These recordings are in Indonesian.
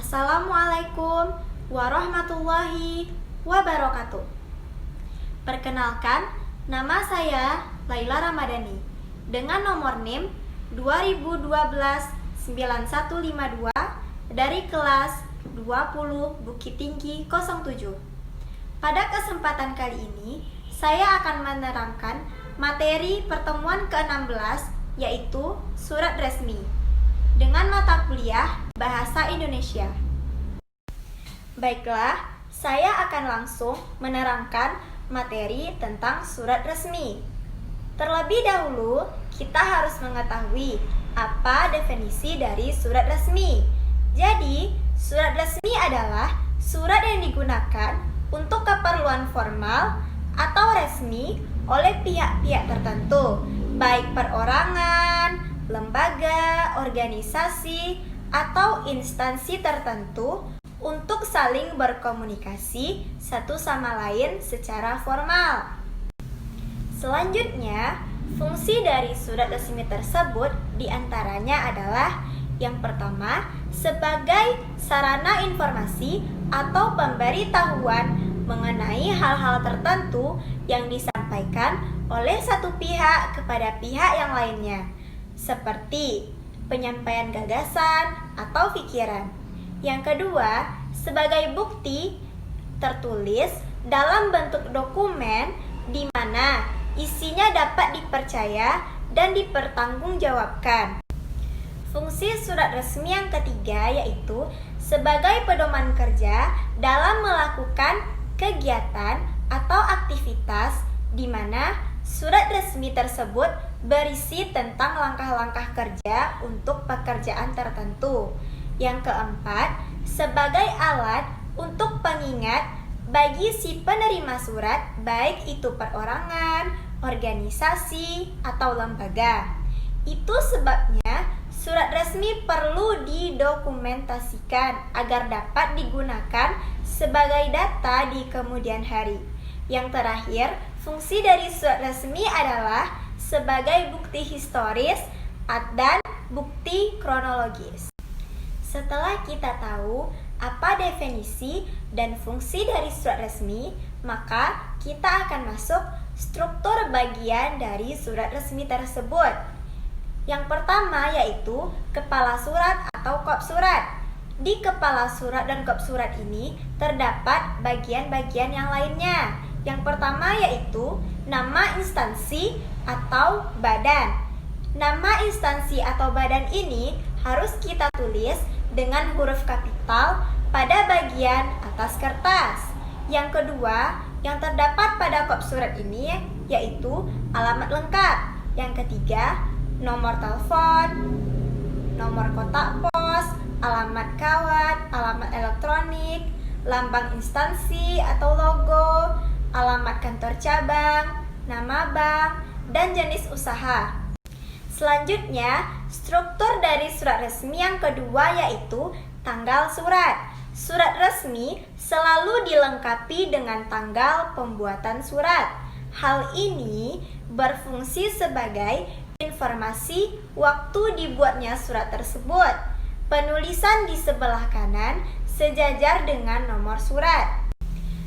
Assalamualaikum warahmatullahi wabarakatuh. Perkenalkan, nama saya Laila Ramadhani dengan nomor NIM 2012-9152 dari kelas 20 Bukit Tinggi 07. Pada kesempatan kali ini, saya akan menerangkan materi pertemuan ke-16 yaitu surat resmi dengan mata kuliah Bahasa Indonesia. Baiklah, saya akan langsung menerangkan materi tentang surat resmi. Terlebih dahulu, kita harus mengetahui apa definisi dari surat resmi. Jadi, surat resmi adalah surat yang digunakan untuk keperluan formal atau resmi oleh pihak-pihak tertentu, baik perorangan, lembaga, organisasi, atau instansi tertentu untuk saling berkomunikasi satu sama lain secara formal. Selanjutnya, fungsi dari surat resmi tersebut diantaranya adalah yang pertama, sebagai sarana informasi atau pemberitahuan mengenai hal-hal tertentu yang disampaikan oleh satu pihak kepada pihak yang lainnya, seperti penyampaian gagasan atau pikiran. Yang kedua, sebagai bukti tertulis dalam bentuk dokumen di mana isinya dapat dipercaya dan dipertanggungjawabkan. Fungsi surat resmi yang ketiga yaitu sebagai pedoman kerja dalam melakukan kegiatan atau aktivitas di mana surat resmi tersebut berisi tentang langkah-langkah kerja untuk pekerjaan tertentu. Yang keempat, sebagai alat untuk pengingat bagi si penerima surat, baik itu perorangan, organisasi, atau lembaga. Itu sebabnya surat resmi perlu didokumentasikan agar dapat digunakan sebagai data di kemudian hari. Yang terakhir, fungsi dari surat resmi adalah sebagai bukti historis dan bukti kronologis. Setelah kita tahu apa definisi dan fungsi dari surat resmi, maka kita akan masuk struktur bagian dari surat resmi tersebut. Yang pertama yaitu kepala surat atau kop surat. Di kepala surat dan kop surat ini terdapat bagian-bagian yang lainnya. Yang pertama yaitu nama instansi atau badan. Nama instansi atau badan ini harus kita tulis dengan huruf kapital pada bagian atas kertas. Yang kedua, yang terdapat pada kop surat ini yaitu alamat lengkap. Yang ketiga, nomor telepon, nomor kotak pos, alamat kawat, alamat elektronik, lambang instansi atau logo, alamat kantor cabang, nama bank, dan jenis usaha. Selanjutnya, struktur dari surat resmi yang kedua yaitu tanggal surat. Surat resmi selalu dilengkapi dengan tanggal pembuatan surat. Hal ini berfungsi sebagai informasi waktu dibuatnya surat tersebut. Penulisan di sebelah kanan sejajar dengan nomor surat.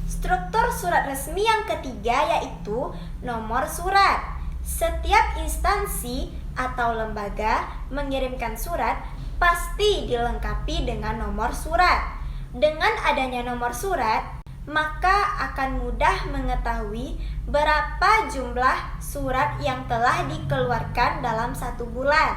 Struktur surat resmi yang ketiga yaitu nomor surat. Setiap instansi atau lembaga mengirimkan surat pasti dilengkapi dengan nomor surat. Dengan adanya nomor surat, maka akan mudah mengetahui berapa jumlah surat yang telah dikeluarkan dalam satu bulan.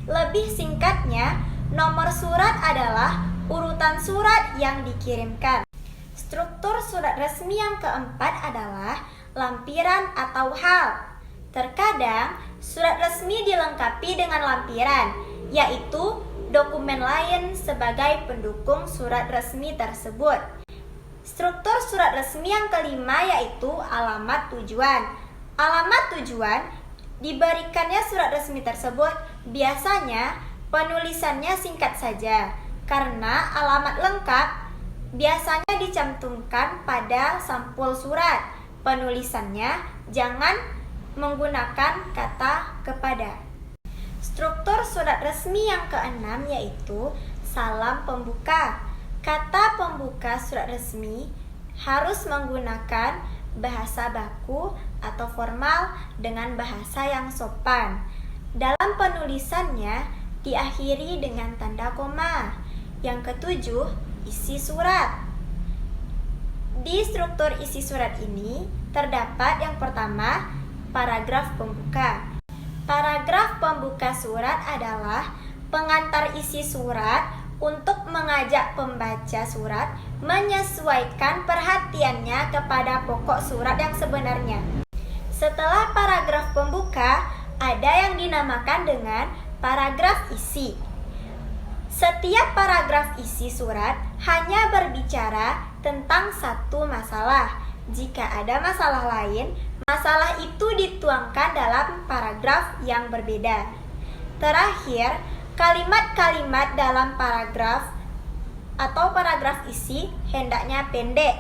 Lebih singkatnya, nomor surat adalah urutan surat yang dikirimkan. Struktur surat resmi yang keempat adalah lampiran atau hal. Terkadang, surat resmi dilengkapi dengan lampiran, yaitu dokumen lain sebagai pendukung surat resmi tersebut. Struktur surat resmi yang kelima yaitu alamat tujuan. Alamat tujuan diberikannya surat resmi tersebut biasanya penulisannya singkat saja, karena alamat lengkap biasanya dicantumkan pada sampul surat. Penulisannya jangan menggunakan kata kepada. Struktur surat resmi yang keenam yaitu salam pembuka. Kata pembuka surat resmi harus menggunakan bahasa baku atau formal dengan bahasa yang sopan. Dalam penulisannya diakhiri dengan tanda koma. Yang ketujuh, isi surat. Di struktur isi surat ini terdapat yang pertama, paragraf pembuka. Paragraf pembuka surat adalah pengantar isi surat untuk mengajak pembaca surat menyesuaikan perhatiannya kepada pokok surat yang sebenarnya. Setelah paragraf pembuka, ada yang dinamakan dengan paragraf isi. Setiap paragraf isi surat hanya berbicara tentang satu masalah. Jika ada masalah lain, masalah itu dituangkan dalam paragraf yang berbeda. Terakhir, kalimat-kalimat dalam paragraf atau paragraf isi hendaknya pendek,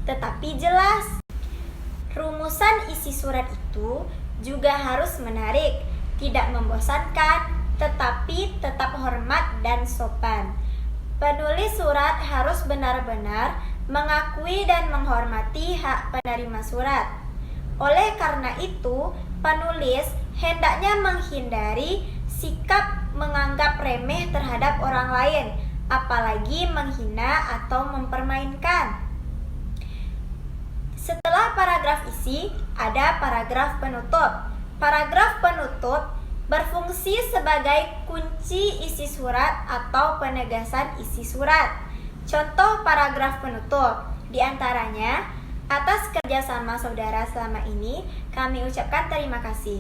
tetapi jelas. Rumusan isi surat itu juga harus menarik, tidak membosankan, tetapi tetap hormat dan sopan. Penulis surat harus benar-benar mengakui dan menghormati hak penerima surat. Oleh karena itu, penulis hendaknya menghindari sikap menganggap remeh terhadap orang lain, apalagi menghina atau mempermainkan. Setelah paragraf isi, ada paragraf penutup. Paragraf penutup berfungsi sebagai kunci isi surat atau penegasan isi surat. Contoh paragraf penutup, diantaranya, atas kerjasama saudara selama ini, kami ucapkan terima kasih.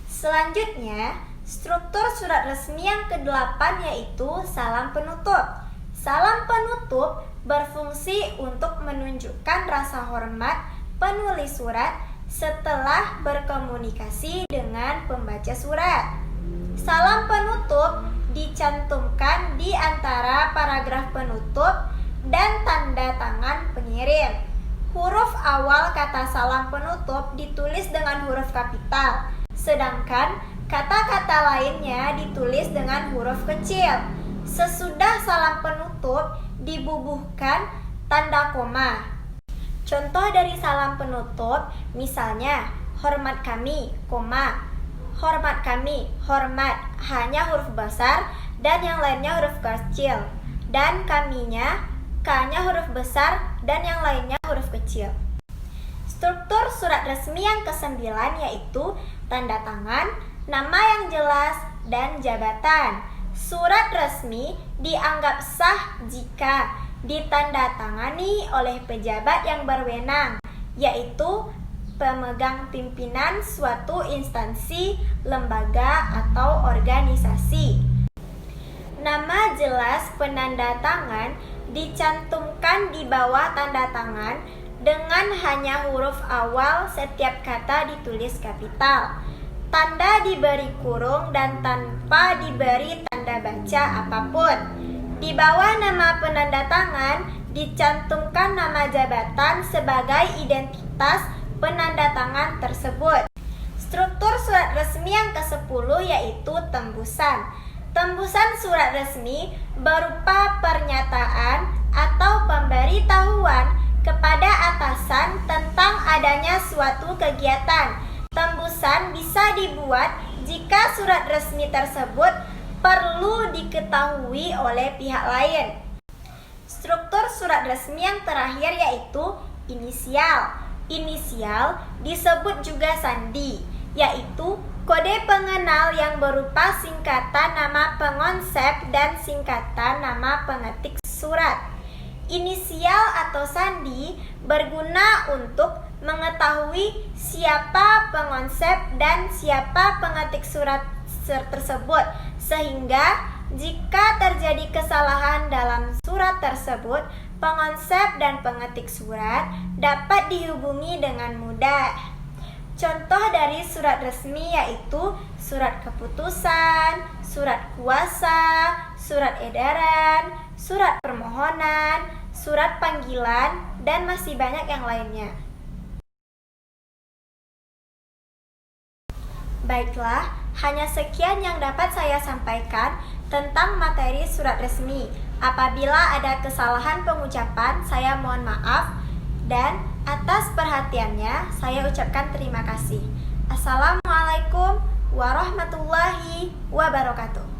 Selanjutnya, struktur surat resmi yang ke-8 yaitu salam penutup. Salam penutup berfungsi untuk menunjukkan rasa hormat penulis surat setelah berkomunikasi dengan pembaca surat. Salam penutup dicantumkan di antara paragraf penutup dan tanda tangan pengirim. Huruf awal kata salam penutup ditulis dengan huruf kapital, sedangkan kata-kata lainnya ditulis dengan huruf kecil. Sesudah salam penutup dibubuhkan tanda koma. Contoh dari salam penutup, misalnya hormat kami, koma. Hormat kami, hormat, hanya huruf besar dan yang lainnya huruf kecil. Dan kaminya, K-nya huruf besar dan yang lainnya huruf kecil. Struktur surat resmi yang ke-9 yaitu tanda tangan, nama yang jelas, dan jabatan. Surat resmi dianggap sah jika ditandatangani oleh pejabat yang berwenang, yaitu pemegang pimpinan suatu instansi, lembaga, atau organisasi. Nama jelas penanda tangan dicantumkan di bawah tanda tangan dengan hanya huruf awal setiap kata ditulis kapital. Tanda diberi kurung dan tanpa diberi tanda baca apapun. Di bawah nama penanda tangan dicantumkan nama jabatan sebagai identitas penanda tangan tersebut. Struktur surat resmi yang ke-10 yaitu tembusan. Tembusan surat resmi berupa pernyataan atau pemberitahuan kepada atasan tentang adanya suatu kegiatan. Tembusan bisa dibuat jika surat resmi tersebut perlu diketahui oleh pihak lain. Struktur surat resmi yang terakhir yaitu inisial. Inisial disebut juga sandi, yaitu kode pengenal yang berupa singkatan nama pengonsep dan singkatan nama pengetik surat. Inisial atau sandi berguna untuk mengetahui siapa pengonsep dan siapa pengetik surat tersebut, sehingga jika terjadi kesalahan dalam surat tersebut, pengonsep dan pengetik surat dapat dihubungi dengan mudah. Contoh dari surat resmi yaitu surat keputusan, surat kuasa, surat edaran, surat permohonan, surat panggilan, dan masih banyak yang lainnya. Baiklah, hanya sekian yang dapat saya sampaikan tentang materi surat resmi. Apabila ada kesalahan pengucapan, saya mohon maaf, dan atas perhatiannya saya ucapkan terima kasih. Assalamualaikum warahmatullahi wabarakatuh.